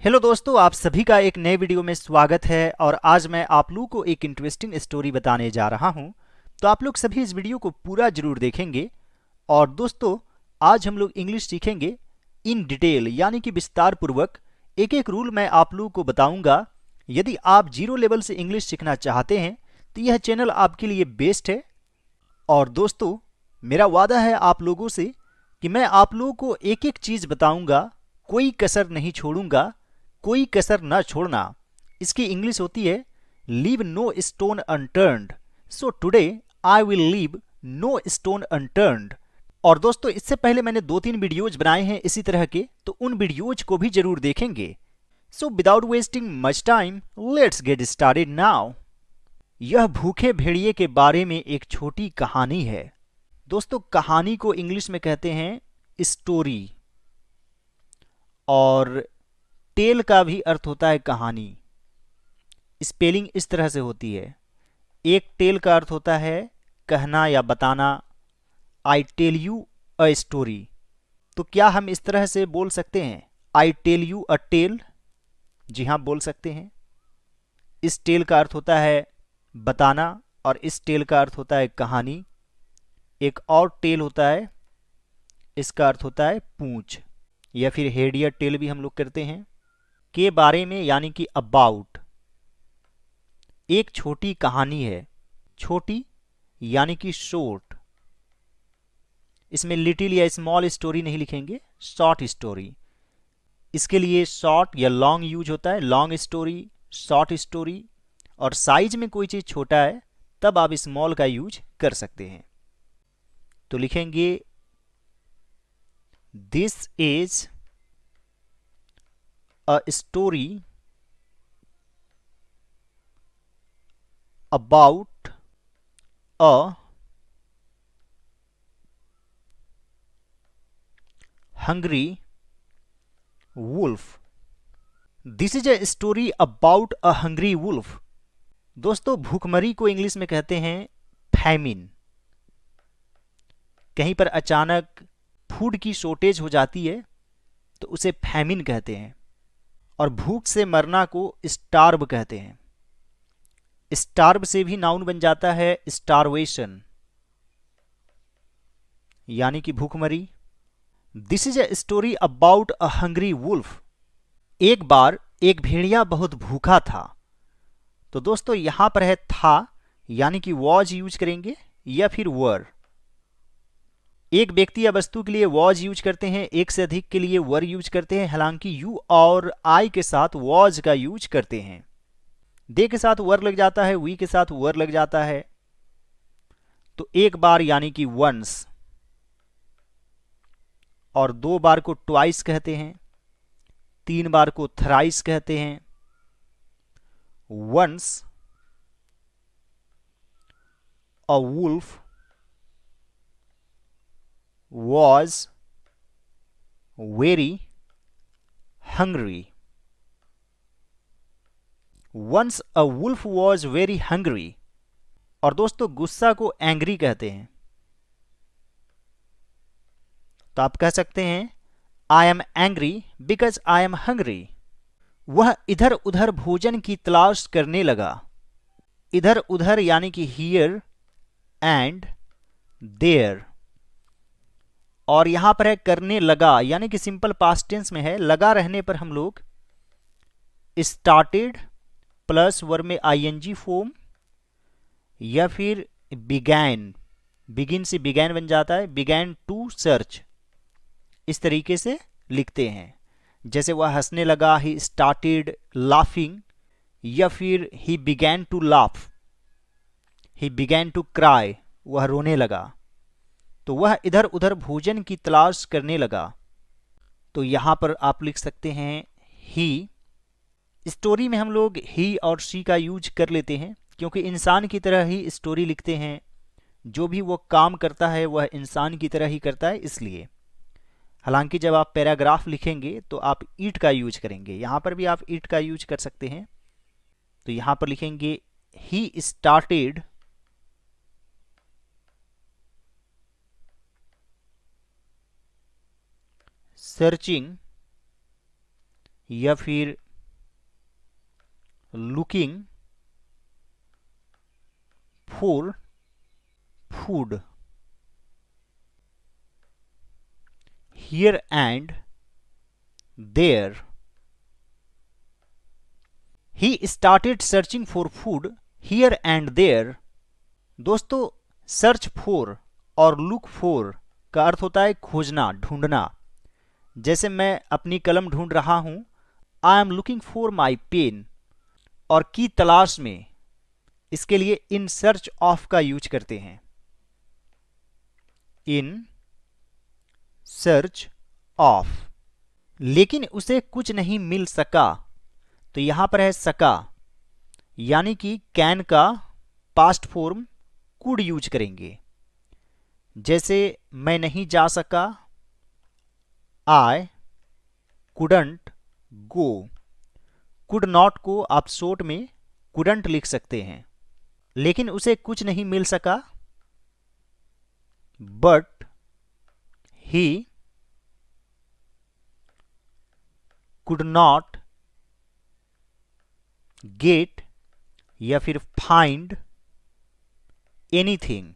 Hello दोस्तों, आप सभी का एक नए वीडियो में स्वागत है। और आज मैं आप लोगों को एक इंटरेस्टिंग स्टोरी बताने जा रहा हूं। तो आप लोग सभी इस वीडियो को पूरा जरूर देखेंगे। और दोस्तों, आज हम लोग इंग्लिश सीखेंगे इन डिटेल, यानी कि विस्तार पूर्वक। एक एक रूल मैं आप लोगों को बताऊंगा। यदि आप जीरो लेवल से इंग्लिश सीखना चाहते हैं तो यह चैनल आपके लिए बेस्ट है। और दोस्तों, मेरा वादा है आप लोगों से कि मैं आप लोगों को एक एक चीज़ बताऊंगा, कोई कसर नहीं छोड़ूंगा, कोई कसर ना छोड़ना। इसकी इंग्लिश होती है leave no stone unturned. So today I will leave no stone unturned. और दोस्तों, इससे पहले मैंने 2-3 वीडियोज बनाए हैं इसी तरह के, तो उन वीडियोज को भी जरूर देखेंगे। So without wasting much time, let's get started now. यह भूखे भेड़िए के बारे में एक छोटी कहानी है। दोस्तों, कहानी को इंग्लिश में कहते हैं स्टोरी, और टेल का भी अर्थ होता है कहानी। स्पेलिंग इस तरह से होती है। एक टेल का अर्थ होता है कहना या बताना। I tell you a story. तो क्या हम इस तरह से बोल सकते हैं I tell you a tale? जी हाँ, बोल सकते हैं। इस टेल का अर्थ होता है बताना, और इस टेल का अर्थ होता है कहानी। एक और टेल होता है, इसका अर्थ होता है पूंछ, या फिर हेड या टेल भी हम लोग करते हैं। के बारे में यानी कि अबाउट। एक छोटी कहानी है। छोटी यानी कि शॉर्ट। इसमें लिटिल या स्मॉल स्टोरी नहीं लिखेंगे, शॉर्ट स्टोरी। इसके लिए शॉर्ट या लॉन्ग यूज होता है। Long story, short story. और साइज में कोई चीज छोटा है तब आप स्मॉल का यूज कर सकते हैं। तो लिखेंगे this is a story about a hungry wolf. This is a story about a hungry wolf. दोस्तों, भूखमरी को इंग्लिश में कहते हैं फैमिन। कहीं पर अचानक फूड की शॉर्टेज हो जाती है तो उसे फैमिन कहते हैं। और भूख से मरना को स्टार्व कहते हैं। स्टार्व से भी नाउन बन जाता है स्टारवेशन, यानी कि भूखमरी। This is a story about a hungry wolf. एक बार एक भेड़िया बहुत भूखा था। तो दोस्तों, यहां पर है था, यानी कि वॉज यूज करेंगे या फिर वर। एक व्यक्ति या वस्तु के लिए वॉज यूज करते हैं, एक से अधिक के लिए वर यूज करते हैं। हालांकि यू और आई के साथ वॉज का यूज करते हैं। दे के साथ वर लग जाता है, वी के साथ वर लग जाता है। तो एक बार यानी कि वंस, और 2 बार को ट्वाइस कहते हैं। 3 बार को थ्राइस कहते हैं। Once a wolf was very hungry. Once a wolf was very hungry. और दोस्तों, गुस्सा को एंग्री कहते हैं। तो आप कह सकते हैं I am angry because I am hungry. वह इधर उधर भोजन की तलाश करने लगा। इधर उधर यानी कि हियर एंड देयर। और यहां पर है करने लगा, यानी कि सिंपल पास्ट टेंस में है। लगा रहने पर हम लोग स्टार्टेड प्लस वर्ब में आईएनजी फॉर्म, या फिर बिगैन, बिगिन से बिगैन बन जाता है, बिगैन टू सर्च, इस तरीके से लिखते हैं। जैसे वह हंसने लगा, ही स्टार्टेड लाफिंग, या फिर he began to laugh, he began to cry, वह रोने लगा। तो वह इधर उधर भोजन की तलाश करने लगा। तो यहां पर आप लिख सकते हैं ही। स्टोरी में हम लोग ही और शी का यूज कर लेते हैं, क्योंकि इंसान की तरह ही स्टोरी लिखते हैं। जो भी वो काम करता है वह इंसान की तरह ही करता है, इसलिए। हालांकि जब आप पैराग्राफ लिखेंगे तो आप ईट का यूज करेंगे। यहां पर भी आप ईट का यूज कर सकते हैं। तो यहां पर लिखेंगे ही स्टार्टेड सर्चिंग या फिर looking for food. Here and there, he started searching for food here and there. दोस्तों, सर्च फॉर और लुक फॉर का अर्थ होता है खोजना, ढूंढना। जैसे मैं अपनी कलम ढूंढ रहा हूं, I am looking for my pen. और की तलाश में, इसके लिए इन सर्च ऑफ का यूज करते हैं। In search of. लेकिन उसे कुछ नहीं मिल सका, तो यहां पर है सका, यानी कि कैन का पास्ट फॉर्म कुड यूज करेंगे। जैसे मैं नहीं जा सका, I couldn't go. Could not को आप शॉर्ट में कुडंट लिख सकते हैं। लेकिन उसे कुछ नहीं मिल सका, but he could not gate या फिर find anything.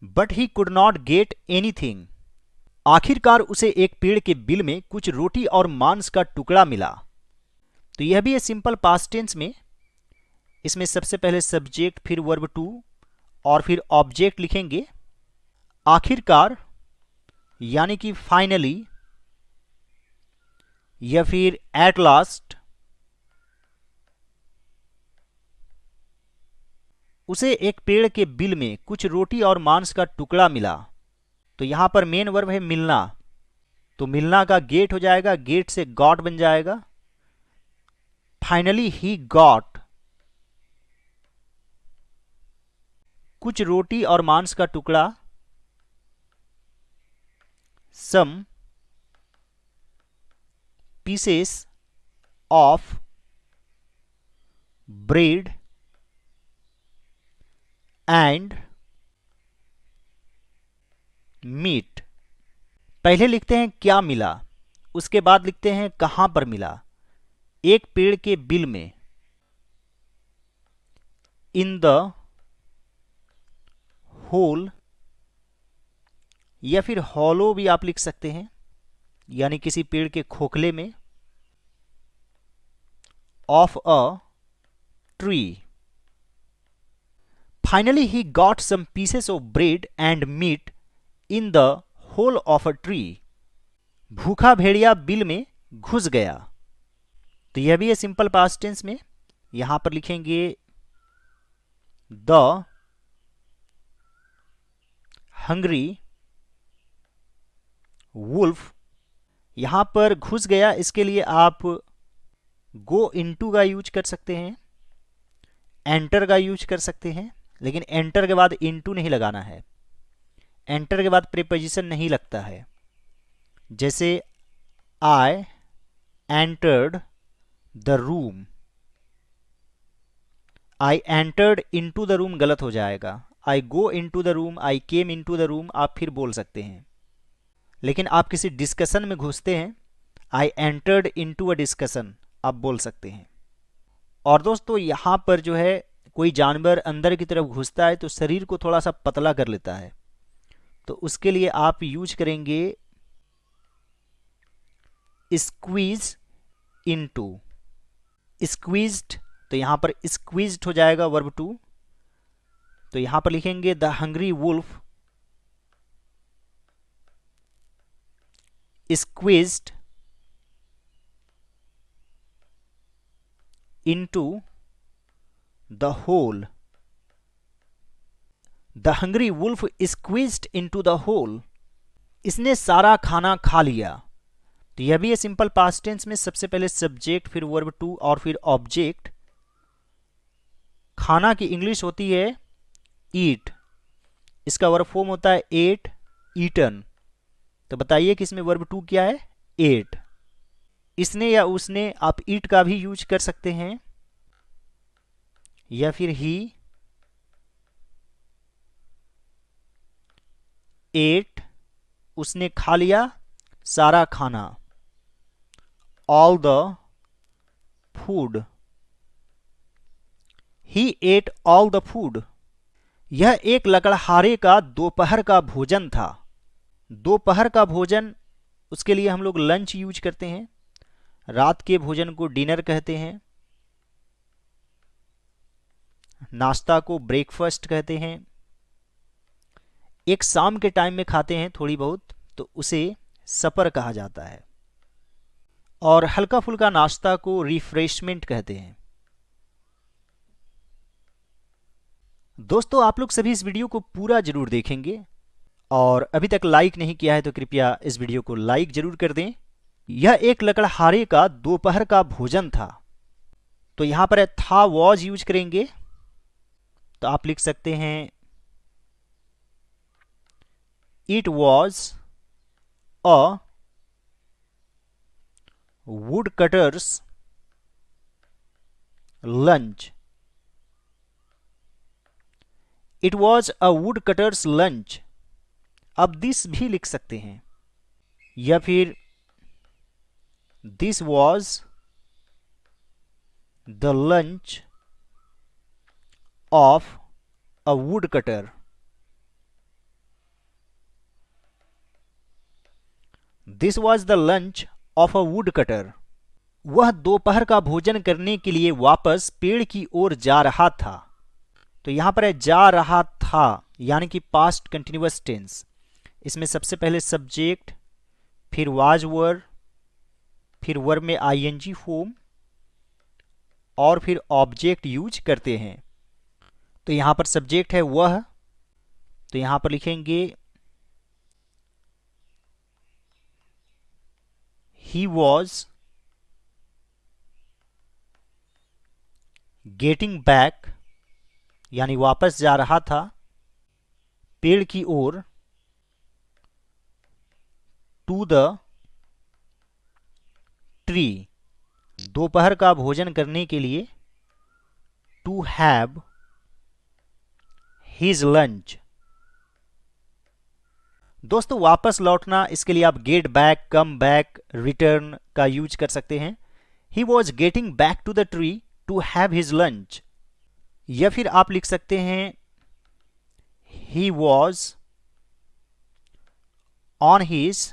But he could not get anything. आखिरकार उसे एक पेड़ के बिल में कुछ रोटी और मांस का टुकड़ा मिला। तो यह भी है सिंपल पास्ट टेंस में। इसमें सबसे पहले सब्जेक्ट, फिर वर्ब टू और फिर ऑब्जेक्ट लिखेंगे। आखिरकार यानी कि फाइनली या फिर एट लास्ट, उसे एक पेड़ के बिल में कुछ रोटी और मांस का टुकड़ा मिला। तो यहां पर मेन वर्ब है मिलना, तो मिलना का गेट हो जाएगा, गेट से गॉट बन जाएगा। फाइनली ही गॉट, कुछ रोटी और मांस का टुकड़ा, some pieces of bread and meat. पहले लिखते हैं क्या मिला, उसके बाद लिखते हैं कहां पर मिला। एक पेड़ के बिल में, इन द होल या फिर हॉलो भी आप लिख सकते हैं, यानी किसी पेड़ के खोखले में, of a tree. Finally he got some pieces of bread and meat in the hole of a tree. भूखा भेड़िया बिल में घुस गया। तो यह भी है सिंपल पास्ट टेंस में। यहां पर लिखेंगे द हंग्री वुल्फ। यहां पर घुस गया, इसके लिए आप गो इनटू का यूज कर सकते हैं, एंटर का यूज कर सकते हैं, लेकिन एंटर के बाद इनटू नहीं लगाना है। एंटर के बाद प्रीपोजिशन नहीं लगता है। जैसे I entered the room, I entered into the room गलत हो जाएगा। I go into the room, I came into the room आप फिर बोल सकते हैं। लेकिन आप किसी डिस्कशन में घुसते हैं, आई एंटर्ड इनटू अ डिस्कशन आप बोल सकते हैं। और दोस्तों, यहां पर जो है कोई जानवर अंदर की तरफ घुसता है तो शरीर को थोड़ा सा पतला कर लेता है, तो उसके लिए आप यूज करेंगे स्क्वीज इनटू। स्क्वीज्ड, तो यहां पर स्क्वीज्ड हो जाएगा वर्ब टू। तो यहां पर लिखेंगे the hungry wolf squeezed into the hole. The hungry wolf squeezed into the hole. इसने सारा खाना खा लिया। तो यह भी है सिंपल पास्ट टेंस में। सबसे पहले सब्जेक्ट, फिर वर्ब टू और फिर ऑब्जेक्ट। खाना की इंग्लिश होती है ईट, इसका वर्ब फॉर्म होता है एट, ईटन। तो बताइए कि इसमें वर्ब टू क्या है? एट। इसने या उसने आप ईट का भी यूज कर सकते हैं, या फिर ही एट उसने खा लिया सारा खाना। All the food, he at all the food. यह एक लकड़हारे का दोपहर का भोजन था। दोपहर का भोजन, उसके लिए हम लोग लंच यूज करते हैं। रात के भोजन को डिनर कहते हैं। नाश्ता को ब्रेकफास्ट कहते हैं। एक शाम के टाइम में खाते हैं थोड़ी बहुत, तो उसे सपर कहा जाता है। और हल्का फुल्का नाश्ता को रिफ्रेशमेंट कहते हैं। दोस्तों, आप लोग सभी इस वीडियो को पूरा जरूर देखेंगे, और अभी तक लाइक नहीं किया है तो कृपया इस वीडियो को लाइक जरूर कर दें। यह एक लकड़हारे का दोपहर का भोजन था, तो यहां पर था वॉज यूज करेंगे, तो आप लिख सकते हैं it was a would cutters lunch. It was a would cutters lunch. अब दिस भी लिख सकते हैं, या फिर this was the lunch of a would cutter. This was the lunch of a would cutter. वह दोपहर का भोजन करने के लिए वापस पेड़ की ओर जा रहा था। तो यहां पर है जा रहा था, यानी कि पास्ट कंटिन्यूअस टेंस। इसमें सबसे पहले सब्जेक्ट, फिर वाज वर, फिर वर्ब में आईएनजी फॉर्म, और फिर ऑब्जेक्ट यूज करते हैं। तो यहां पर सब्जेक्ट है वह, तो यहां पर लिखेंगे ही वॉज गेटिंग बैक, यानी वापस जा रहा था पेड़ की ओर, टू द ट्री, दोपहर का भोजन करने के लिए, टू हैव हिज लंच। दोस्तों, वापस लौटना, इसके लिए आप get back, come back, return का यूज कर सकते हैं। He was getting back to the tree to have his lunch. या फिर आप लिख सकते हैं he was on his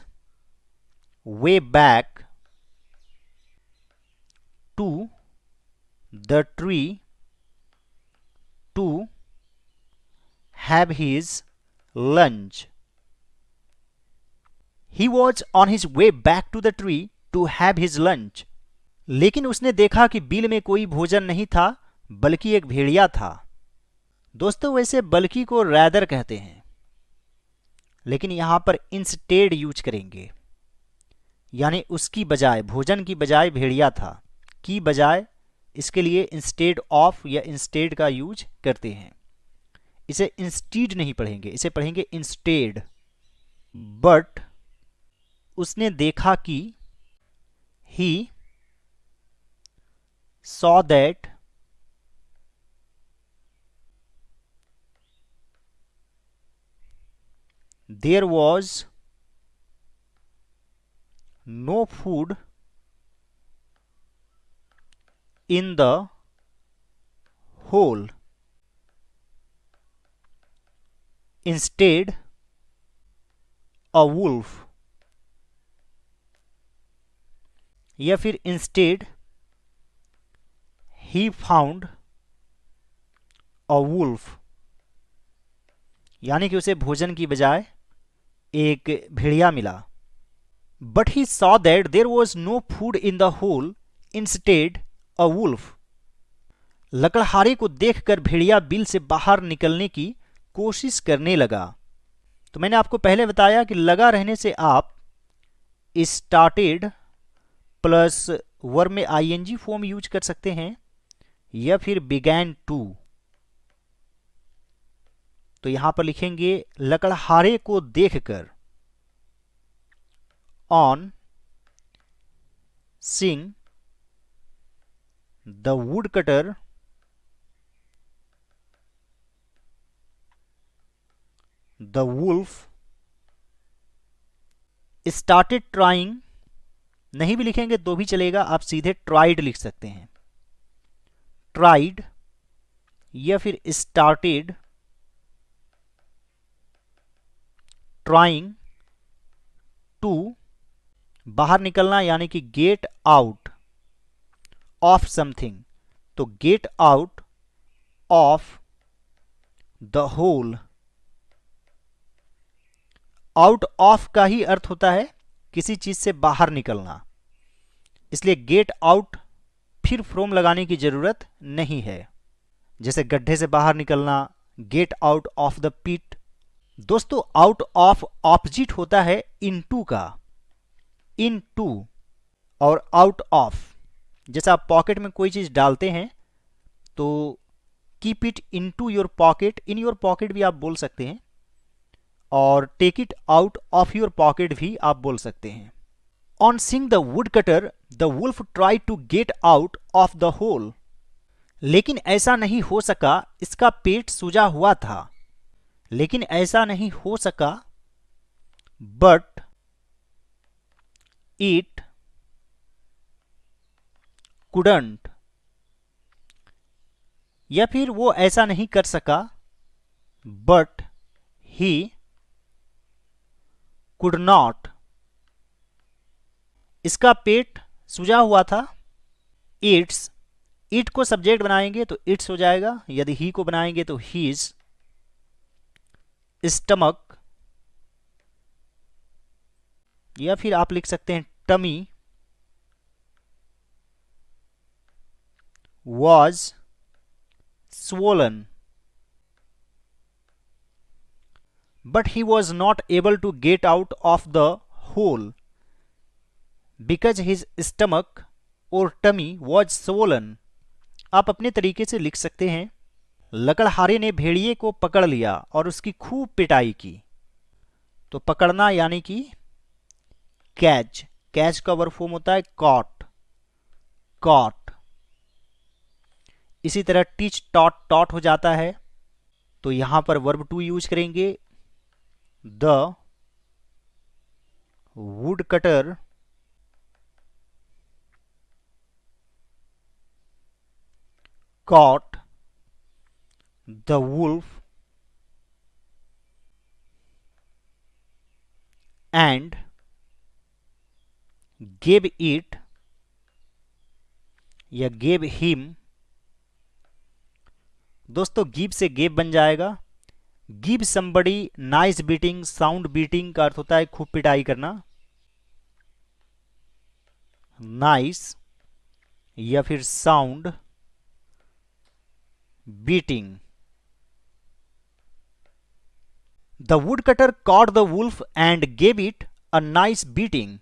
way back to the tree to have his lunch. He was on his way back to the tree to have his lunch. लेकिन उसने देखा कि बिल में कोई भोजन नहीं था, बल्कि एक भेड़िया था। दोस्तों, वैसे बल्कि को रैदर कहते हैं, लेकिन यहां पर इंस्टेड यूज करेंगे, यानी उसकी बजाय, भोजन की बजाय भेड़िया था, की बजाय, इसके लिए इंस्टेड ऑफ या इंस्टेड का यूज करते हैं। इसे इंस्टीड नहीं पढ़ेंगे, इसे पढ़ेंगे इंस्टेड। बट उसने देखा कि, ही saw that there was no food in the hole. Instead, a wolf. या फिर instead he found a wolf, यानी कि उसे भोजन की बजाय एक भेड़िया मिला। But he saw that there was no food in the hole, instead a wolf. लकड़हारे को देखकर भेड़िया बिल से बाहर निकलने की कोशिश करने लगा। तो मैंने आपको पहले बताया कि लगा रहने से आप स्टार्टेड प्लस वर्ब में आईएनजी फॉर्म यूज कर सकते हैं, या फिर बिगैन टू। तो यहां पर लिखेंगे लकड़हारे को देखकर, on seeing the woodcutter the wolf started trying नहीं भी लिखेंगे तो भी चलेगा, आप सीधे ट्राइड लिख सकते हैं। ट्राइड या फिर स्टार्टेड ट्राइंग टू बाहर निकलना यानी कि गेट आउट ऑफ समथिंग। तो get out of the hole, out of का ही अर्थ होता है किसी चीज से बाहर निकलना, इसलिए गेट आउट फिर फ्रॉम लगाने की जरूरत नहीं है। जैसे गड्ढे से बाहर निकलना, get out of the pit. दोस्तों आउट ऑफ ऑपोजिट होता है इनटू का, इनटू और आउट ऑफ। जैसे आप पॉकेट में कोई चीज डालते हैं तो keep it into your pocket, in your pocket भी आप बोल सकते हैं, और take it out of your pocket भी आप बोल सकते हैं। On seeing the woodcutter the wolf try to get out of the hole. लेकिन ऐसा नहीं हो सका, इसका पेट सूजा हुआ था, लेकिन ऐसा नहीं हो सका, बट इट कुडंट, या फिर वो ऐसा नहीं कर सका, बट ही कुड नॉट। इसका पेट सूजा हुआ था, इट्स, इट को सब्जेक्ट बनाएंगे तो इट्स हो जाएगा, यदि ही को बनाएंगे तो हीज स्टमक, या फिर आप लिख सकते हैं tummy was swollen, but he was not able to get out of the hole because his stomach or tummy was swollen। आप अपने तरीके से लिख सकते हैं, लकड़हारे ने भेड़िए को पकड़ लिया और उसकी खूब पिटाई की। तो पकड़ना यानी कि कैच, कैच का वर्ब फॉर्म होता है कॉट, कॉट। इसी तरह टीच टॉट, टॉट हो जाता है, तो यहां पर वर्ब टू यूज करेंगे। The wood cutter caught the wolf and gave it या gave him। दोस्तों गिव से गेव बन जाएगा। Give somebody nice beating, sound beating का अर्थ होता है खूब पिटाई करना, नाइस या फिर sound beating। The woodcutter caught the wolf and gave it a nice beating।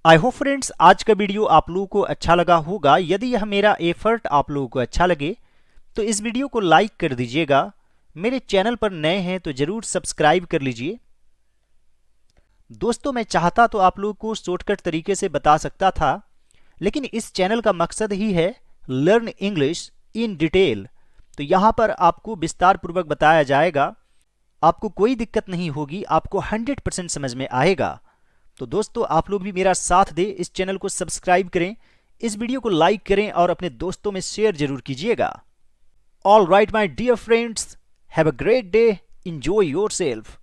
I hope friends आज का वीडियो आप लोगों को अच्छा लगा होगा। यदि यह मेरा एफर्ट आप लोगों को अच्छा लगे तो इस वीडियो को लाइक कर दीजिएगा। मेरे चैनल पर नए हैं तो जरूर सब्सक्राइब कर लीजिए। दोस्तों मैं चाहता तो आप लोगों को शॉर्टकट तरीके से बता सकता था, लेकिन इस चैनल का मकसद ही है लर्न इंग्लिश इन डिटेल। तो यहां पर आपको विस्तार पूर्वक बताया जाएगा, आपको कोई दिक्कत नहीं होगी, आपको 100% समझ में आएगा। तो दोस्तों आप लोग भी मेरा साथ दें, इस चैनल को सब्सक्राइब करें, इस वीडियो को लाइक करें और अपने दोस्तों में शेयर जरूर कीजिएगा। All right my dear friends, have a great day, enjoy yourself.